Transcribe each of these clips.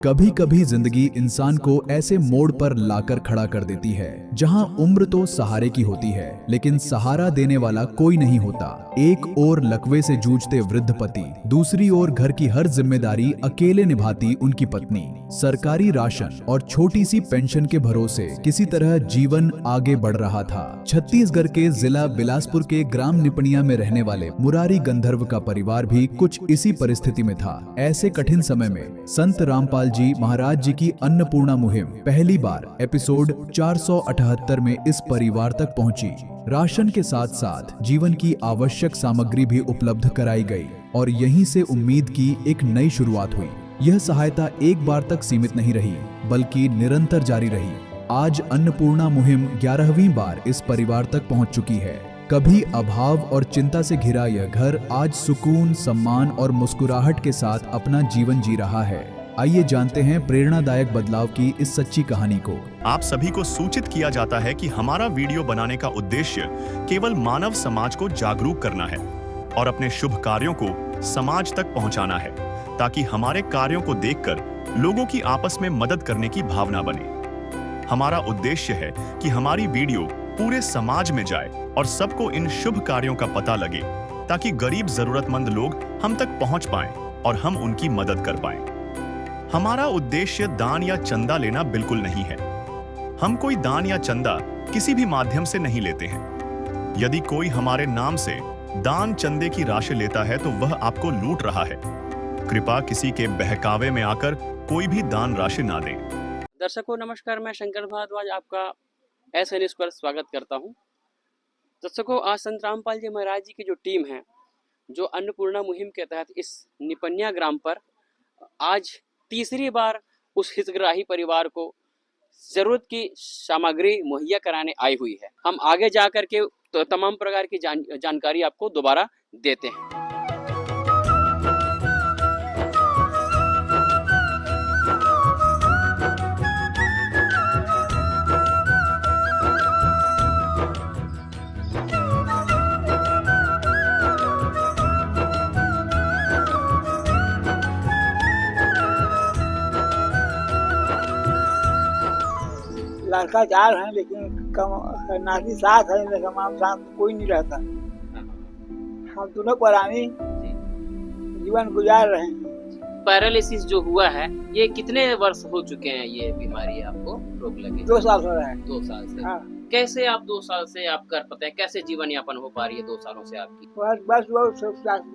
कभी कभी जिंदगी इंसान को ऐसे मोड़ पर लाकर खड़ा कर देती है जहां उम्र तो सहारे की होती है लेकिन सहारा देने वाला कोई नहीं होता। एक ओर लकवे से जूझते वृद्ध पति, दूसरी ओर घर की हर जिम्मेदारी अकेले निभाती उनकी पत्नी। सरकारी राशन और छोटी सी पेंशन के भरोसे किसी तरह जीवन आगे बढ़ रहा था। छत्तीसगढ़ के जिला बिलासपुर के ग्राम निपनिया में रहने वाले मुरारी गंधर्व का परिवार भी कुछ इसी परिस्थिति में था। ऐसे कठिन समय में संत रामपाल जी महाराज जी की अन्नपूर्णा मुहिम पहली बार एपिसोड 478 में इस परिवार तक पहुंची। राशन के साथ साथ जीवन की आवश्यक सामग्री भी उपलब्ध कराई गई और यहीं से उम्मीद की एक नई शुरुआत हुई। यह सहायता एक बार तक सीमित नहीं रही बल्कि निरंतर जारी रही। आज अन्नपूर्णा मुहिम 11वीं बार इस परिवार तक पहुंच चुकी है। कभी अभाव और चिंता से घिरा यह घर आज सुकून, सम्मान और मुस्कुराहट के साथ अपना जीवन जी रहा है। आइए जानते हैं प्रेरणादायक बदलाव की इस सच्ची कहानी को। आप सभी को सूचित किया जाता है कि हमारा वीडियो बनाने का उद्देश्य केवल मानव समाज को जागरूक करना है और अपने शुभ कार्यों को समाज तक पहुंचाना है ताकि हमारे कार्यों को देखकर लोगों की आपस में मदद करने की भावना बने। हमारा उद्देश्य है कि हमारी वीडियो पूरे समाज में जाए और सबको इन शुभ कार्यों का पता लगे ताकि गरीब जरूरतमंद लोग हम तक पहुंच पाएं और हम उनकी मदद कर पाएं। हमारा उद्देश्य दान या चंदा लेना बिल्कुल नहीं है। हम कोई दान या चंदा किसी भी माध्यम से नहीं लेते हैं। यदि कोई हमारे नाम से दान चंदे की राशि लेता है तो वह आपको लूट रहा है। कृपया किसी के बहकावे में आकर कोई भी दान राशि ना दें। दर्शकों नमस्कार, मैं शंकर भारद्वाज आपका ऐसे न्यूज़ पर स्वागत करता हूं। दर्शकों, आज संत रामपाल जी महाराज जी की जो टीम है, जो अन्नपूर्णा मुहिम के तहत इस निपनिया ग्राम पर आज तीसरी बार उस हितग्राही परिवार को जरूरत की सामग्री मुहैया कराने आई हुई है। हम आगे जाकर के तो तमाम प्रकार की जानकारी आपको दोबारा देते हैं। लड़का 4 हैं लेकिन नाती 7 है, लेकिन हम साथ कोई नहीं रहता। हम दोनों पुरानी जीवन गुजार रहे हैं। पैरालिसिस जो हुआ है, ये कितने वर्ष हो चुके हैं? ये बीमारी आपको रोग लगी? 2 साल हो रहा है। 2 साल से? हाँ। कैसे आप 2 साल से आप कर पाते हैं? कैसे जीवन यापन हो पा रही है 2 सालों से आपकी? बस वो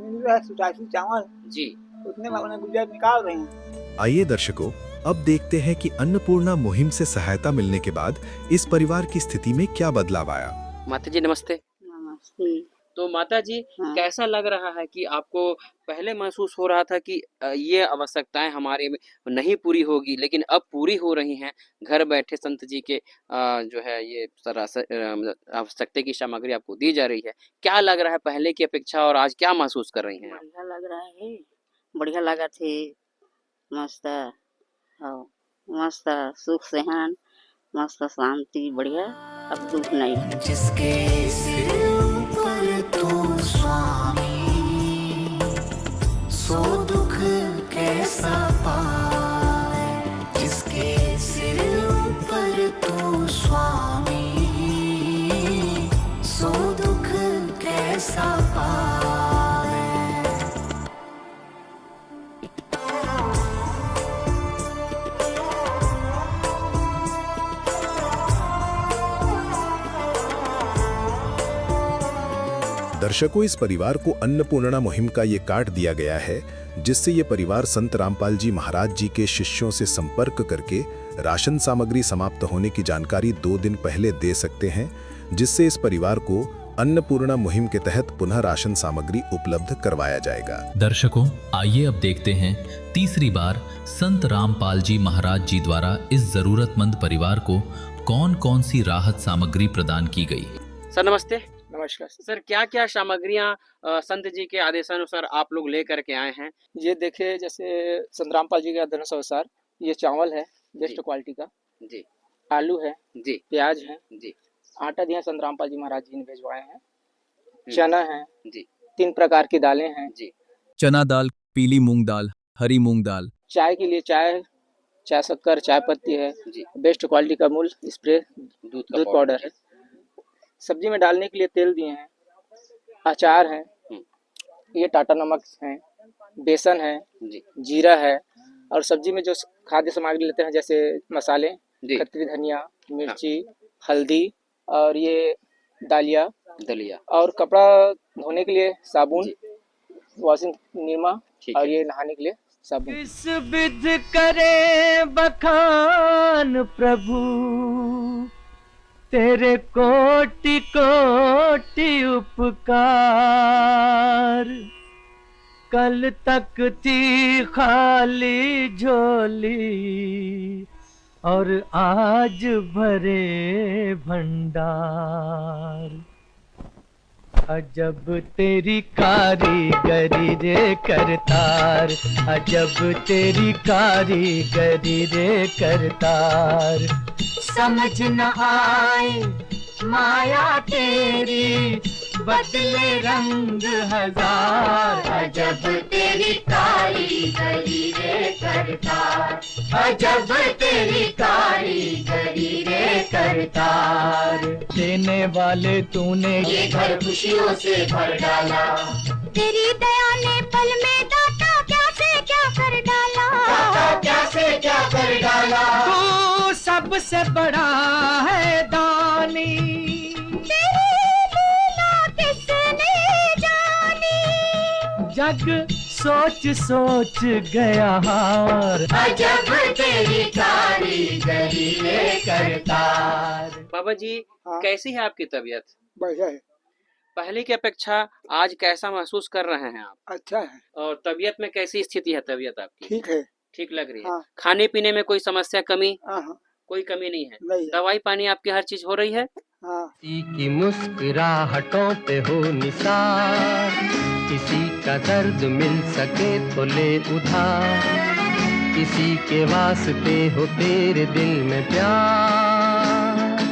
मिल रहा है 87 चावल, जी, उतने में अपने गुजर निकाल रहे हैं। आइए दर्शकों, अब देखते हैं कि अन्नपूर्णा मुहिम से सहायता मिलने के बाद इस परिवार की स्थिति में क्या बदलाव आया। माता जी नमस्ते। नमस्ते। तो माता जी, कैसा लग रहा है कि आपको पहले महसूस हो रहा था कि ये आवश्यकताएं हमारे में नहीं पूरी होगी, लेकिन अब पूरी हो रही हैं? घर बैठे संत जी के जो है ये आवश्यकता की सामग्री आपको दी जा रही है। क्या लग रहा है पहले की अपेक्षा, और आज क्या महसूस कर रही हैं? बढ़िया लग रहा है, बढ़िया लगा थे। मस्त हाँ, मस्त सुख सेहन, मस्त शांति, बढ़िया। अब दुख नहीं है। जिसके सिर ऊपर तू स्वामी, सो दुख कैसा पाए। जिसके सिर ऊपर तू स्वामी, सो दुख कैसा पाए। दर्शकों, इस परिवार को अन्नपूर्णा मुहिम का ये कार्ड दिया गया है जिससे ये परिवार संत रामपाल जी महाराज जी के शिष्यों से संपर्क करके राशन सामग्री समाप्त होने की जानकारी 2 दिन पहले दे सकते हैं, जिससे इस परिवार को अन्नपूर्णा मुहिम के तहत पुनः राशन सामग्री उपलब्ध करवाया जाएगा। दर्शकों, आइए अब देखते हैं तीसरी बार संत रामपाल जी महाराज जी द्वारा इस जरूरतमंद परिवार को कौन कौन सी राहत सामग्री प्रदान की गई। सर नमस्ते। नमस्कार सर, क्या क्या सामग्रियां संत जी के आदेशानुसार आप लोग लेकर के आए हैं? ये देखिए, जैसे संत रामपाल जी के आदेश अनुसार ये चावल है बेस्ट क्वालिटी का जी, आलू है जी, प्याज है जी, आटा दिया संत रामपाल जी महाराज जी ने भेजवाए हैं, चना है जी, 3 प्रकार की दालें हैं जी, चना दाल, पीली मूंग दाल, हरी मूंग दाल। चाय के लिए चाय चाय शक्कर, चाय पत्ती है, जी। बेस्ट क्वालिटी का अमूल स्प्रे, दूध का दूध पाउडर है। सब्जी में डालने के लिए तेल दिए हैं, अचार है, ये टाटा नमक है, बेसन है, जी जीरा है, और सब्जी में जो खाद्य सामग्री लेते हैं जैसे मसाले, जी। कतरी धनिया, मिर्ची, हल्दी, और ये दालिया, दलिया। और कपड़ा धोने के लिए साबुन, जी। वॉशिंग निरमा, ठीक और है। ये नहाने के लिए साबुन। किस विध करे बखान प्रभु, तेरे कोटि कोटि उपकार। कल तक थी खाली झोली, और आज भरे भंडार। अजब तेरी कारीगरी रे करतार, अजब तेरी कारीगरी रे करतार। समझ न आए माया तेरी, बदले रंग हजार। अजब तेरी कारीगरी रे करतार, अजब तेरी कारीगरी रे करतार। देने वाले तूने ये घर खुशियों से भर डाला, तेरी दया ने पल में दाता क्या से क्या कर डाला, दाता क्या से क्या कर डाला। तू सबसे बड़ा है दानी, तेरी लीला किसने जानी। जग सोच सोच गया हार, अजब तेरी कारीगरी रे करतार। बाबा जी, हाँ। कैसी है आपकी तबीयत? बढ़िया है, पहले की अपेक्षा आज कैसा महसूस कर रहे हैं आप? अच्छा है, और तबीयत में कैसी स्थिति है तबीयत आपकी? ठीक है। ठीक लग रही है? हाँ। खाने पीने में कोई समस्या, कमी? हाँ, कोई कमी नहीं है? नहीं। दवाई पानी आपकी हर चीज हो रही है? हाँ, किसी की मुस्कुराहटों पे हो निसार, किसी का दर्द मिल सके तो ले उधार। किसी के वास्ते हो तेरे दिल में प्यार,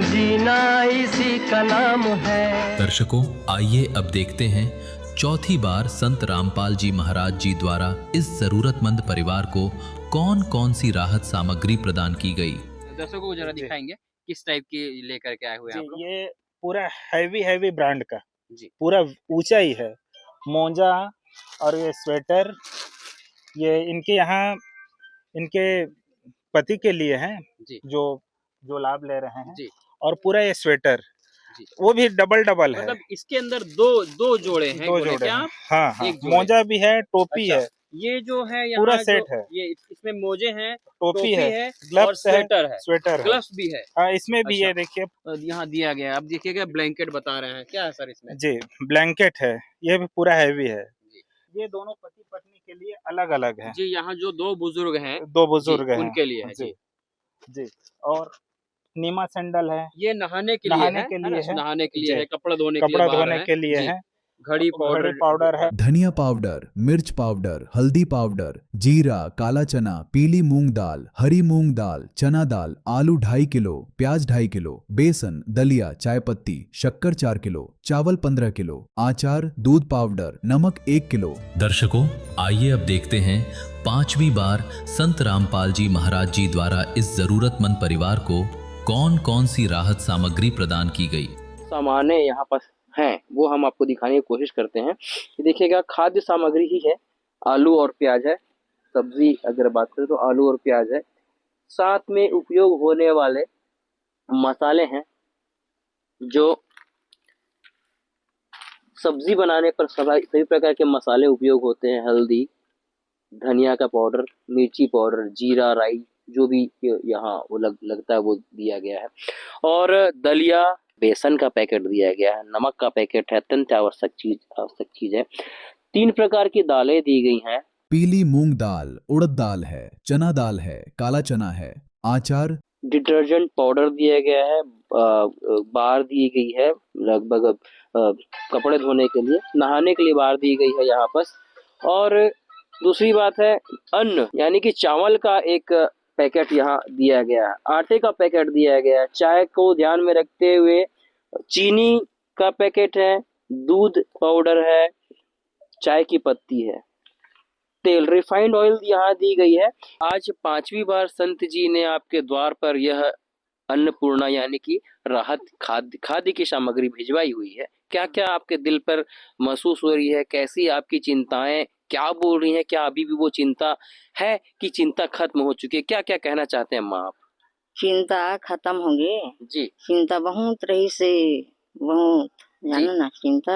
जीना इसी का नाम है। दर्शकों, आइए अब देखते हैं चौथी बार संत रामपाल जी महाराज जी द्वारा इस जरूरतमंद परिवार को कौन कौन सी राहत सामग्री प्रदान की गई। दर्शकों को जरा जी। दिखाएंगे किस टाइप की लेकर के आए हुए हैं आप लोग? ये पूरा हैवी ब्रांड का, जी। पूरा ऊंचा ही है। मोजा और ये स्वेटर, ये इनके यहाँ इनके पति के लिए हैं, जी। जो लाभ ले रहे हैं। जी। और पूरा ये स्वेटर, जी। वो भी डबल है। मतलब इसके अंदर दो जोड़े हैं, दो बोले जोड़े क्या हैं। आप? हाँ, एक जोड़े। मोजा भी है, टोपी अच्छा, है, ये जो है यहाँ पूरा जो सेट है। ये इसमें मोजे हैं, टोपी है, और ग्लव्स है, स्वेटर है, ग्लव्स भी है। हाँ, इसमें भी अच्छा। ये देखिए। यहाँ दिया गया है, अब देखिएगा ब्लैंकेट बता रहे हैं, क्या है सर इसमें? जी, ब्लैंकेट है, ये भी पूरा हैवी है। ये दोनों पति पत्नी के लिए अलग अलग है। जी, यहाँ जो दो बुजुर्ग हैं, दो बुजुर्ग हैं, उनके लिए है। जी जी। और नीमा सैंडल है, ये नहाने के लिए है, नहाने के लिए है, नहाने के लिए जी। है, कपड़ा धोने कपड़ा के लिए धोने के लिए जी। है। घड़ी पाउडर है, धनिया पाउडर, मिर्च पाउडर, हल्दी पाउडर, जीरा, काला चना, पीली मूंग दाल, हरी मूंग दाल, चना दाल, आलू 2.5 किलो, प्याज 2.5 किलो, बेसन, दलिया, चाय पत्ती, शक्कर 4 किलो, चावल 15 किलो, आचार, दूध पाउडर, नमक 1 किलो। दर्शकों, आइए अब देखते हैं पांचवी बार संत रामपाल जी महाराज जी द्वारा इस जरूरतमंद परिवार को कौन कौन सी राहत सामग्री प्रदान की गई। सामान्य यहाँ पर हैं, वो हम आपको दिखाने की कोशिश करते हैं। देखिएगा, खाद्य सामग्री ही है, आलू और प्याज है। सब्जी अगर बात करें तो आलू और प्याज है। साथ में उपयोग होने वाले मसाले हैं, जो सब्जी बनाने पर सभी प्रकार के मसाले उपयोग होते हैं। हल्दी, धनिया का पाउडर, मिर्ची पाउडर, जीरा, राई, जो भी यहाँ वो लगता है वो दिया गया है। और दलिया, बेसन का पैकेट दिया गया है, नमक का पैकेट है, अत्यंत आवश्यक चीज है। 3 प्रकार की दालें दी गई हैं। पीली मूंग दाल, उड़द दाल है, चना दाल है, काला चना है, आचार, डिटर्जेंट पाउडर दिया गया है, बार दी गई है लगभग कपड़े धोने के लिए, नहाने के लिए बार दी गई है यहाँ पर। और दूसरी बात है अन्न, यानी कि चावल का एक पैकेट यहाँ दिया गया है, आटे का पैकेट दिया गया है, चाय को ध्यान में रखते हुए चीनी का पैकेट है, दूध पाउडर है, चाय की पत्ती है। तेल रिफाइंड ऑयल यहाँ दी गई है। आज 5वीं बार संत जी ने आपके द्वार पर यह अन्नपूर्णा यानी कि राहत खाद्य की सामग्री भिजवाई हुई है। क्या क्या आपके दिल पर महसूस हो रही है, कैसी आपकी चिंताएं क्या बोल रही हैं, क्या अभी भी वो चिंता है कि चिंता खत्म हो चुकी है, क्या क्या कहना चाहते हैं माँ आप? चिंता खत्म होंगे जी चिंता बहुत रही से बहुत जानो ना चिंता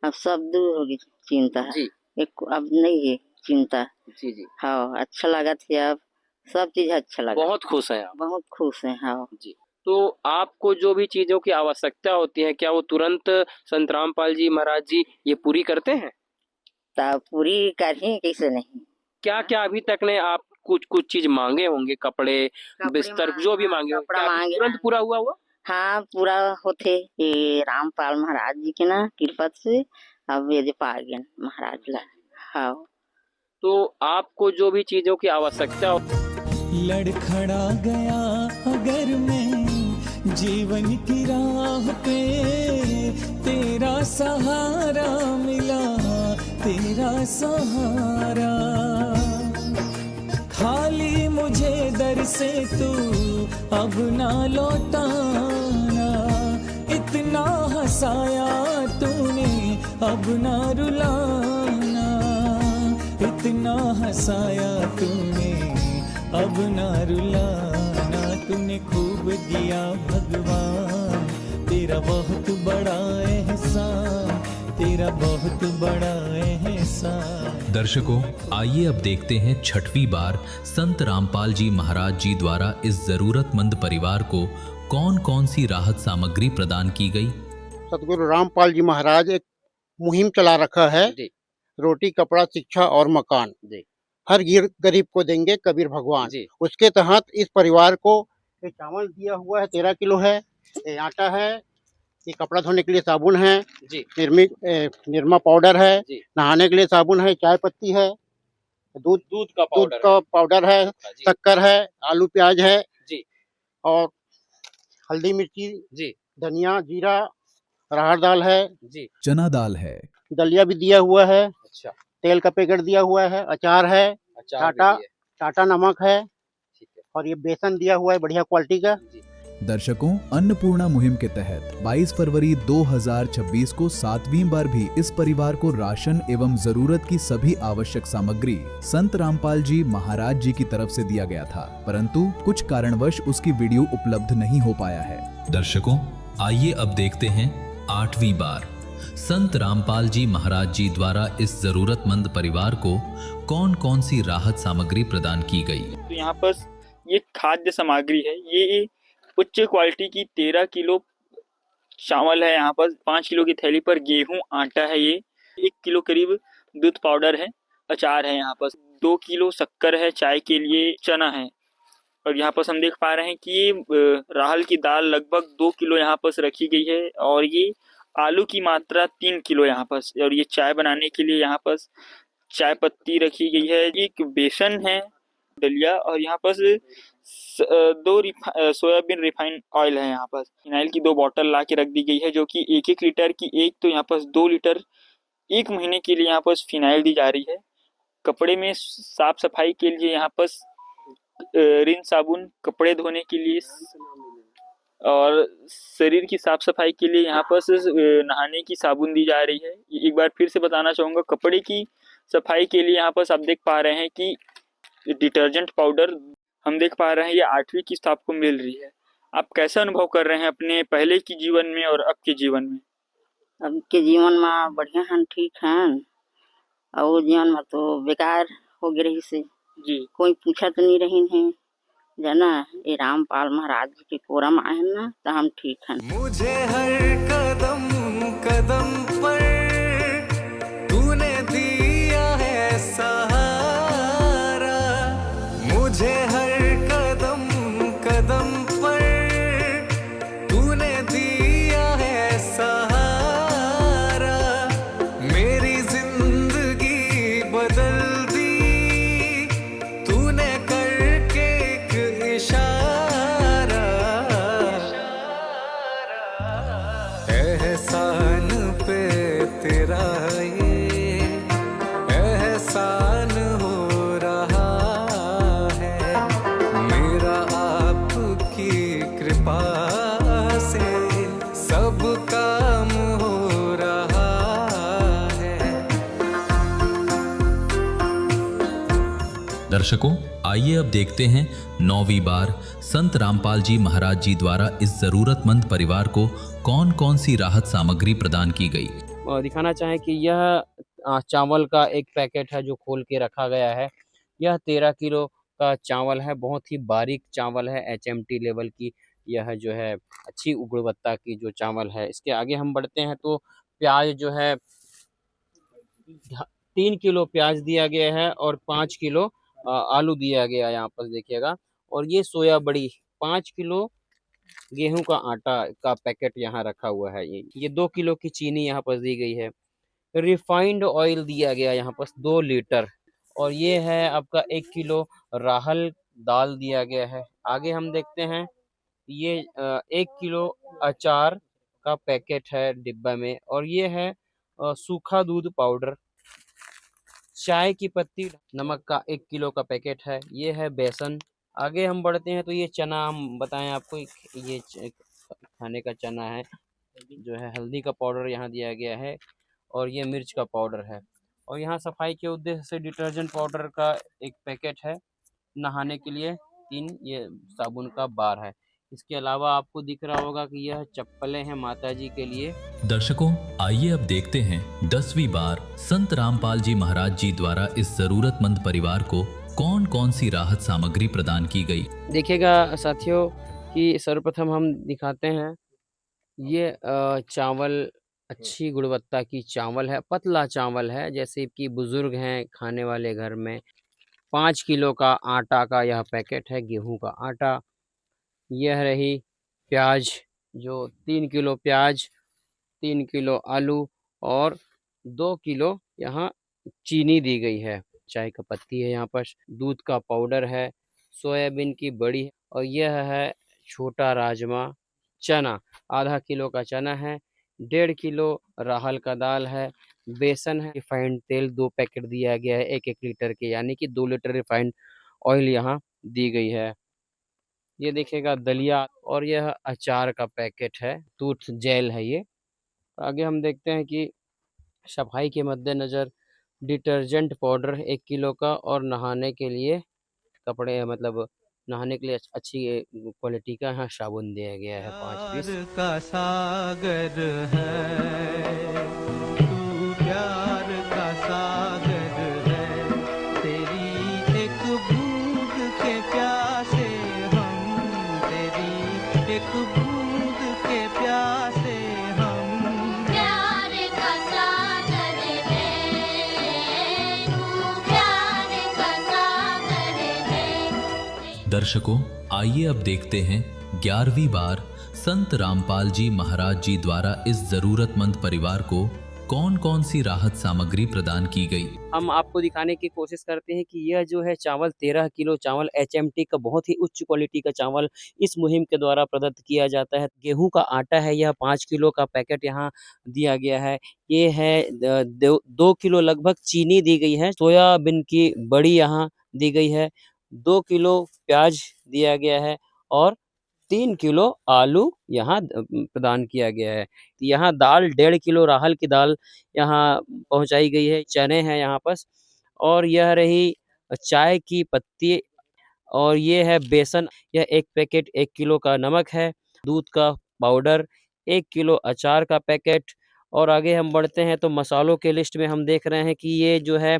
अब सब दूर होगी चिंता जी एक अब नहीं है चिंता। जी जी हाँ अच्छा लगा थे अब सब चीज अच्छा लगा बहुत खुश हैं आप? बहुत खुश है। हाँ जी तो आपको जो भी चीजों की आवश्यकता होती है क्या वो तुरंत संत रामपाल जी महाराज जी ये पूरी करते हैं? तब पूरी करें कैसे नहीं। क्या क्या अभी तक ने आप कुछ कुछ चीज मांगे होंगे, कपड़े बिस्तर जो भी मांगे होंगे, कपड़ा क्या अभी मांगे तुरंत पूरा हुआ? हाँ पूरा होते ये रामपाल महाराज जी के ना कृपा से अब ये पा गए महाराज ला। हाँ तो आपको जो भी चीजों की आवश्यकता हो लड़खड़ा गया अगर मैं जीवन की राह पे तेरा सहारा मिला तेरा सहारा खाली मुझे दर से तू अब ना लौटाना इतना हंसाया तूने अब ना रुलाना इतना हंसाया तूने अब ना रुलाना तूने खूब दिया भगवान तेरा बहुत बड़ा एहसान तेरा बहुत बड़ा एहसान। दर्शकों आइए अब देखते हैं 6वीं बार संत रामपाल जी महाराज जी द्वारा इस जरूरतमंद परिवार को कौन कौन सी राहत सामग्री प्रदान की गई। सतगुरु रामपाल जी महाराज एक मुहिम चला रखा है रोटी कपड़ा शिक्षा और मकान हर गरीब को देंगे कबीर भगवान। उसके तहत इस परिवार को ये चावल दिया हुआ है 13 किलो है, ये आटा है, ये कपड़ा धोने के लिए साबुन है, निरमा पाउडर है, नहाने के लिए साबुन है, चाय पत्ती है, दूध का पाउडर है, शक्कर है, आलू प्याज है और हल्दी मिर्ची धनिया जीरा अरहर दाल है चना दाल है, दलिया भी दिया हुआ है, तेल का पैकेट दिया हुआ है, अचार है, टाटा नमक है और ये बेसन दिया हुआ है बढ़िया क्वालिटी का। दर्शकों अन्नपूर्णा मुहिम के तहत 22 फरवरी 2026 को 7वीं बार भी इस परिवार को राशन एवं जरूरत की सभी आवश्यक सामग्री संत रामपाल जी महाराज जी की तरफ से दिया गया था, परंतु कुछ कारणवश उसकी वीडियो उपलब्ध नहीं हो पाया है। दर्शकों आइए अब देखते हैं 8वीं बार संत रामपाल जी महाराज जी द्वारा इस जरूरतमंद परिवार को कौन कौन सी राहत सामग्री प्रदान की गई। तो यहाँ पर ये खाद्य सामग्री है, ये उच्च क्वालिटी की 13 किलो चावल है, यहाँ पर 5 किलो की थैली पर गेहूं आटा है, ये 1 किलो करीब दूध पाउडर है, अचार है, यहाँ पर 2 किलो शक्कर है, चाय के लिए चना है और यहाँ पर हम देख पा रहे हैं कि ये राहल की दाल लगभग 2 किलो यहाँ पर रखी गई है और ये आलू की मात्रा 3 किलो यहाँ पर और ये चाय बनाने के लिए यहाँ पर चाय पत्ती रखी गई है, एक बेसन है दलिया और यहाँ पर 2 सोयाबीन रिफाइंड ऑयल है, यहाँ पर फिनाइल की 2 बोतल ला के रख दी गई है जो कि 1-1 लीटर की, एक तो यहाँ पर 2 लीटर 1 महीने के लिए यहाँ पर फिनाइल दी जा रही है। कपड़े में साफ सफाई के लिए यहाँ पर रिन साबुन कपड़े धोने के लिए और शरीर की साफ सफाई के लिए यहाँ पर नहाने की साबुन दी जा रही है। एक बार फिर से बताना चाहूँगा कपड़े की सफाई के लिए यहाँ पर आप देख पा रहे हैं कि डिटर्जेंट पाउडर हम देख पा रहे हैं ये 8वीं किस्त आपको मिल रही है। आप कैसा अनुभव कर रहे हैं अपने पहले के जीवन में और अब के जीवन में? अब के जीवन में बढ़िया हैं ठीक हैं और वो जीवन में तो बेकार हो गए रही से जी कोई पूछा तो नहीं रही है जाना ये रामपाल महाराज जी के कोरम आए ना तो हम ठीक हैं। मुझे हर कदम कदम पर तूने दिया है सहारा मुझे हर कदम कदम पर तूने दिया है सहारा मेरी जिंदगी बदल दी तूने करके एक इशारा एहसान पे दर्शकों, आइए अब देखते हैं 9वीं बार संत रामपाल जी महाराज जी द्वारा इस जरूरतमंद परिवार को कौन कौन सी राहत सामग्री प्रदान की गई। दिखाना चाहें कि यह चावल का एक पैकेट है जो खोल के रखा गया है। यह 13 किलो का चावल है, बहुत ही बारीक चावल है, HMT लेवल की यह जो है अच्छी गुणवत्ता की जो चावल है। इसके आगे हम बढ़ते हैं तो प्याज जो है 3 किलो प्याज दिया गया है और 5 किलो आलू दिया गया है यहाँ पर देखिएगा। और ये सोया बड़ी 5 किलो गेहूं का आटा का पैकेट यहाँ रखा हुआ है। ये 2 किलो की चीनी यहाँ पर दी गई है। रिफाइंड ऑयल दिया गया यहाँ पर 2 लीटर। और ये है आपका 1 किलो राहल दाल दिया गया है। आगे हम देखते हैं ये 1 किलो अचार का पैकेट है डिब्बा में। और ये है सूखा दूध पाउडर। चाय की पत्ती नमक का 1 किलो का पैकेट है। ये है बेसन। आगे हम बढ़ते हैं तो ये चना हम बताएं आपको, ये खाने का चना है जो है। हल्दी का पाउडर यहाँ दिया गया है और ये मिर्च का पाउडर है। और यहाँ सफाई के उद्देश्य से डिटर्जेंट पाउडर का एक पैकेट है। नहाने के लिए 3 ये साबुन का बार है। इसके अलावा आपको दिख रहा होगा कि यह चप्पलें हैं माताजी के लिए। दर्शकों, आइए अब देखते हैं 10वीं बार संत रामपाल जी महाराज जी द्वारा इस जरूरतमंद परिवार को कौन कौन सी राहत सामग्री प्रदान की गई। देखिएगा साथियों कि सर्वप्रथम हम दिखाते हैं ये चावल अच्छी गुणवत्ता की चावल है, पतला चावल है, जैसे कि बुजुर्ग हैं खाने वाले घर में। 5 किलो का आटा का यह पैकेट है, गेहूं का आटा। यह रही प्याज जो 3 किलो प्याज, 3 किलो आलू और 2 किलो यहाँ चीनी दी गई है। चाय का पत्ती है यहाँ पर, दूध का पाउडर है, सोयाबीन की बड़ी है। और यह है छोटा राजमा। चना आधा किलो का चना है। 1.5 किलो राहल का दाल है। बेसन है। रिफाइंड तेल 2 पैकेट दिया गया है 1-1 लीटर के, यानी कि 2 लीटर रिफाइंड ऑयल यहाँ दी गई है। ये देखिएगा दलिया। और यह अचार का पैकेट है, टूथ जेल है ये। आगे हम देखते हैं कि सफाई के मद्देनज़र डिटर्जेंट पाउडर 1 किलो का और नहाने के लिए कपड़े मतलब नहाने के लिए अच्छी क्वालिटी का यहाँ साबुन दिया गया है 5 पीस। का सागर है तू, प्यार का सागर है। तेरी एक बूंद के प्यासे हम, तेरी एक बूंद के प्यासे हम। प्यार का सागर है तू, प्यार का सागर है। दर्शकों, आइए अब देखते हैं 11वीं बार संत रामपाल जी महाराज जी द्वारा इस जरूरतमंद परिवार को कौन कौन सी राहत सामग्री प्रदान की गई। हम आपको दिखाने की कोशिश करते हैं कि यह जो है चावल 13 किलो चावल HMT का बहुत ही उच्च क्वालिटी का चावल इस मुहिम के द्वारा प्रदत्त किया जाता है। गेहूं का आटा है, यह 5 किलो का पैकेट यहाँ दिया गया है। ये है 2 किलो लगभग चीनी दी गई है। सोयाबीन की बड़ी यहाँ दी गई है। 2 किलो प्याज दिया गया है और 3 किलो आलू यहाँ प्रदान किया गया है। यहाँ दाल 1.5 किलो राहल की दाल यहाँ पहुँचाई गई है। चने हैं यहाँ पर। और यह रही चाय की पत्ती। और ये है बेसन। यह 1 पैकेट 1 किलो का नमक है। दूध का पाउडर 1 किलो अचार का पैकेट। और आगे हम बढ़ते हैं तो मसालों के लिस्ट में हम देख रहे हैं कि ये जो है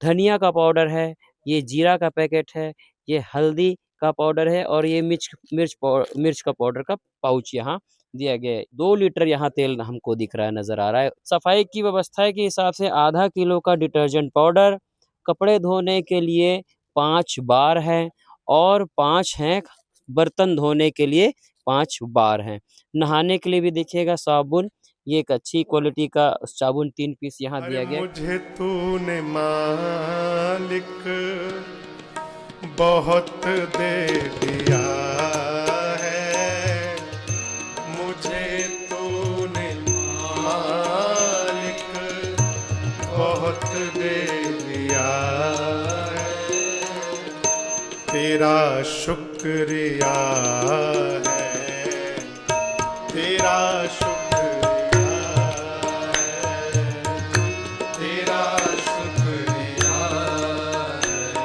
धनिया का पाउडर है, ये जीरा का पैकेट है, ये हल्दी का पाउडर है और ये मिर्च का पाउडर का पाउच यहाँ दिया गया है। 2 लीटर यहाँ तेल हमको दिख रहा है, नजर आ रहा है। सफाई की व्यवस्था के हिसाब से आधा किलो का डिटर्जेंट पाउडर, कपड़े धोने के लिए 5 बार हैं और 5 हैं बर्तन धोने के लिए 5 बार हैं। नहाने के लिए भी देखिएगा साबुन, ये एक अच्छी क्वालिटी का साबुन 3 पीस यहाँ दिया गया। मुझे तूने मालिक बहुत दे दिया है, मुझे तूने मालिक बहुत दे दिया है। तेरा शुक्रिया है, तेरा शुक्रिया है, तेरा शुक्रिया है।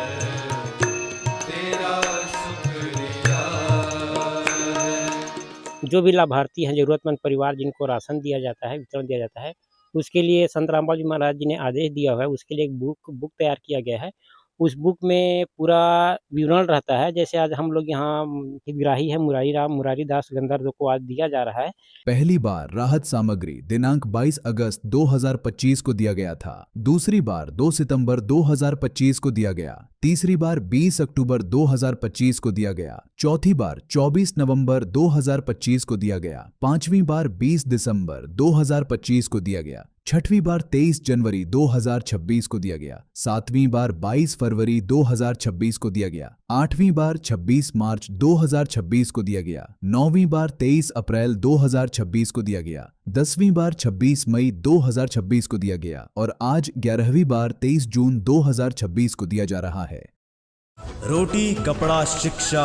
जो भी लाभार्थी हैं, ज़रूरतमंद परिवार जिनको राशन दिया जाता है, वितरण दिया जाता है, उसके लिए संत रामपाल जी महाराज जी ने आदेश दिया हुआ है। उसके लिए एक बुक तैयार किया गया है। उस बुक में पूरा विवरण रहता है। जैसे आज हम लोग यहाँ हितग्राही है मुरारी दास गंधर्व को आज दिया जा रहा है। पहली बार राहत सामग्री दिनांक 22 अगस्त 2025 को दिया गया था। दूसरी बार 2 सितंबर 2025 को दिया गया। तीसरी बार 20 अक्टूबर 2025 को दिया गया। चौथी बार 24 नवंबर 2025 को दिया गया। पांचवी बार 20 दिसंबर 2025 को दिया गया। छठवीं बार 23 जनवरी 2026 को दिया गया। सातवीं बार 22 फरवरी 2026 को दिया गया। आठवीं बार 26 मार्च 2026 को दिया गया। नौवीं बार 23 अप्रैल 2026 को दिया गया। 10वीं बार 26 मई 2026 को दिया गया और आज 11वीं बार 23 जून 2026 को दिया जा रहा है। रोटी, कपड़ा, शिक्षा,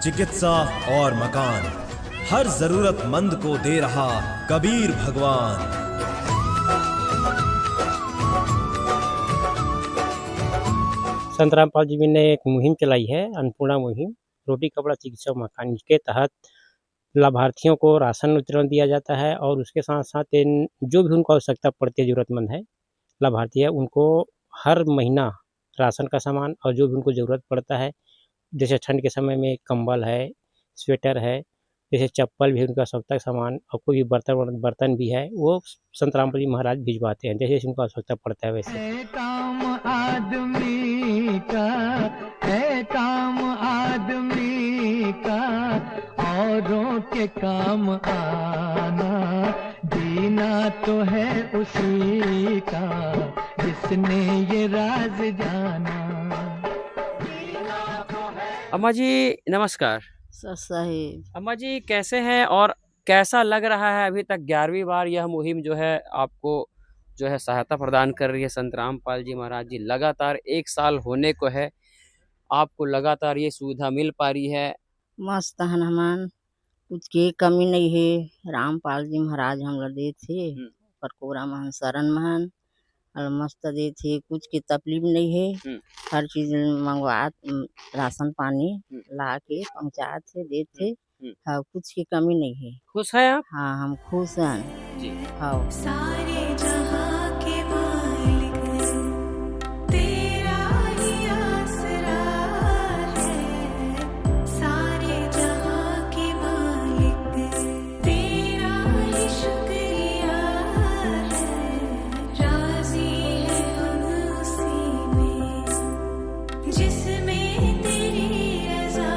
चिकित्सा और मकान, हर जरूरतमंद को दे रहा कबीर भगवान। संत रामपाल जी ने एक मुहिम चलाई है, अन्नपूर्णा मुहिम, रोटी, कपड़ा, चिकित्सा, मकान। इसके तहत लाभार्थियों को राशन वितरण दिया जाता है और उसके साथ साथ जो भी उनको आवश्यकता पड़ती है, ज़रूरतमंद है लाभार्थी है, उनको हर महीना राशन का सामान और जो भी उनको ज़रूरत पड़ता है, जैसे ठंड के समय में कंबल है, स्वेटर है, जैसे चप्पल भी, उनका आवश्यकता सामान और कोई भी बर्तन भी है, वो संत रामपाल जी महाराज भिजवाते हैं जैसे उनको आवश्यकता पड़ता है वैसे। काम आदमी का है, काम आदमी का औरों के काम आना, जीना तो है उसी का जिसने ये राज जाना। अम्मा जी नमस्कार। साहिब अम्मा जी कैसे हैं और कैसा लग रहा है अभी तक 11वीं बार यह मुहिम जो है आपको जो है सहायता प्रदान कर रही है संत रामपाल जी महाराज जी? लगातार 1 साल होने को है, आपको लगातार ये सुविधा मिल पा रही है? मस्त हन हमान, कुछ की कमी नहीं है। रामपाल जी महाराज हम लोग दे थे पर कोरा महन शरण महन और मस्त दे थे, कुछ की तकलीफ नहीं है। हर चीज मंगवा, राशन पानी ला के पहुँचा थे, दे थे। हाँ, कुछ की कमी नहीं है। खुश है आप? हाँ, हम खुश हैं जी। हाँ। सारे जहां के मालिक तेरा ही आसरा है, सारे जहां के मालिक तेरा ही शुक्रिया है, राजी है हम उसी में जिसमें तेरी रज़ा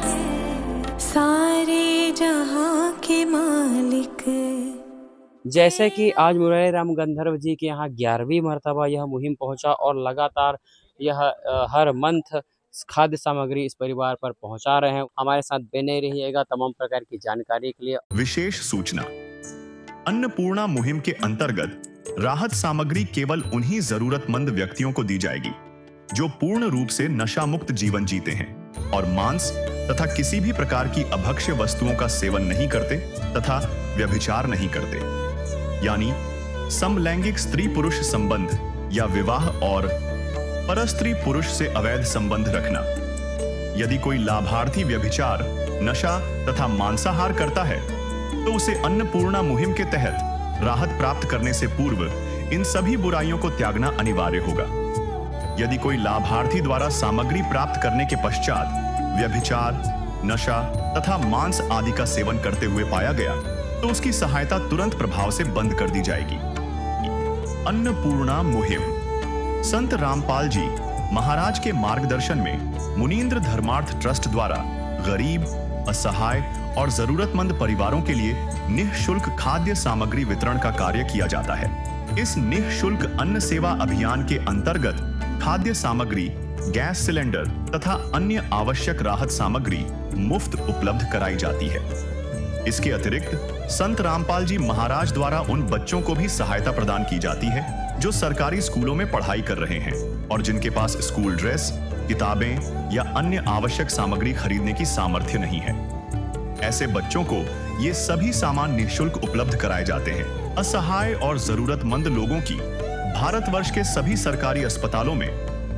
है, सारे जहां के मालिक। जैसे कि आज मुरारी राम गंधर्व जी के यहाँ 11वीं मर्तबा यह मुहिम पहुंचा और लगातार यह हर मंथ खाद्य सामग्री इस परिवार पर पहुंचा रहे हैं। हमारे साथ बने रहिएगा तमाम प्रकार की जानकारी के लिए। विशेष सूचना, अन्नपूर्णा मुहिम के अंतर्गत राहत सामग्री केवल उन्हीं जरूरतमंद व्यक्तियों को दी जाएगी जो पूर्ण रूप से नशा मुक्त जीवन जीते हैं और मांस तथा किसी भी प्रकार की अभक्ष्य वस्तुओं का सेवन नहीं करते तथा व्यभिचार नहीं करते, यानी समलैंगिक स्त्री पुरुष संबंध या विवाह और परस्त्री पुरुष से अवैध संबंध रखना। यदि कोई लाभार्थी व्यभिचार, नशा तथा मांसाहार करता है तो उसे अन्नपूर्णा मुहिम के तहत राहत प्राप्त करने से पूर्व इन सभी बुराइयों को त्यागना अनिवार्य होगा। यदि कोई लाभार्थी द्वारा सामग्री प्राप्त करने के पश्चात व्यभिचार, नशा तथा मांस आदि का सेवन करते हुए पाया गया तो उसकी सहायता तुरंत प्रभाव से बंद कर दी जाएगी। अन्नपूर्णा मुहिम संत रामपाल जी महाराज के मार्गदर्शन में मुनीन्द्र धर्मार्थ ट्रस्ट द्वारा गरीब, असहाय और जरूरतमंद परिवारों के लिए निःशुल्क खाद्य सामग्री वितरण का कार्य किया जाता है। इस निःशुल्क अन्न सेवा अभियान के अंतर्गत खाद्य सामग्री, गैस सिलेंडर तथा अन्य आवश्यक राहत सामग्री मुफ्त उपलब्ध कराई जाती है। इसके अतिरिक्त संत रामपाल जी महाराज द्वारा उन बच्चों को भी सहायता प्रदान की जाती है जो सरकारी स्कूलों में पढ़ाई कर रहे हैं और जिनके पास स्कूल ड्रेस, किताबें या अन्य आवश्यक सामग्री खरीदने की सामर्थ्य नहीं है। ऐसे बच्चों को ये सभी सामान निःशुल्क उपलब्ध कराए जाते हैं। असहाय और जरूरतमंद लोगों की भारतवर्ष के सभी सरकारी अस्पतालों में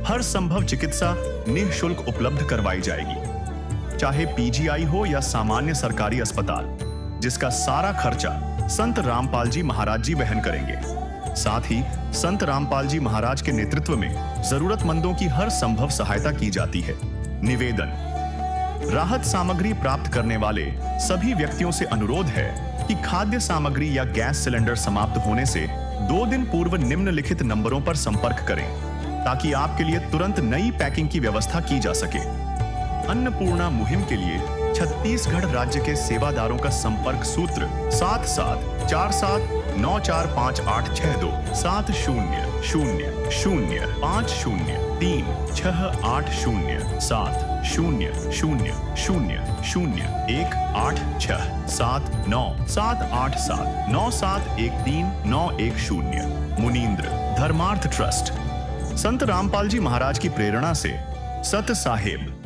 हर संभव चिकित्सा निःशुल्क उपलब्ध करवाई जाएगी, चाहे पीजीआई हो या सामान्य सरकारी अस्पताल। जिसका सारा खर्चा संत रामपाल जी महाराज जी वहन करेंगे। साथ ही संत रामपाल जी महाराज के नेतृत्व में जरूरतमंदों की हर संभव सहायता की जाती है। निवेदन, राहत सामग्री प्राप्त करने वाले सभी व्यक्तियों से अनुरोध है कि खाद्य सामग्री या गैस सिलेंडर समाप्त होने से 2 दिन पूर्व निम्नलिखित नंबरों पर संपर्क करें ताकि आपके लिए तुरंत नई पैकिंग की व्यवस्था की जा सके। अन्नपूर्णा मुहिम के लिए छत्तीसगढ़ राज्य के सेवादारों का संपर्क सूत्र 7747945862 700187 मुनींद्र धर्मार्थ ट्रस्ट। संत रामपाल जी महाराज की प्रेरणा से सत साहेब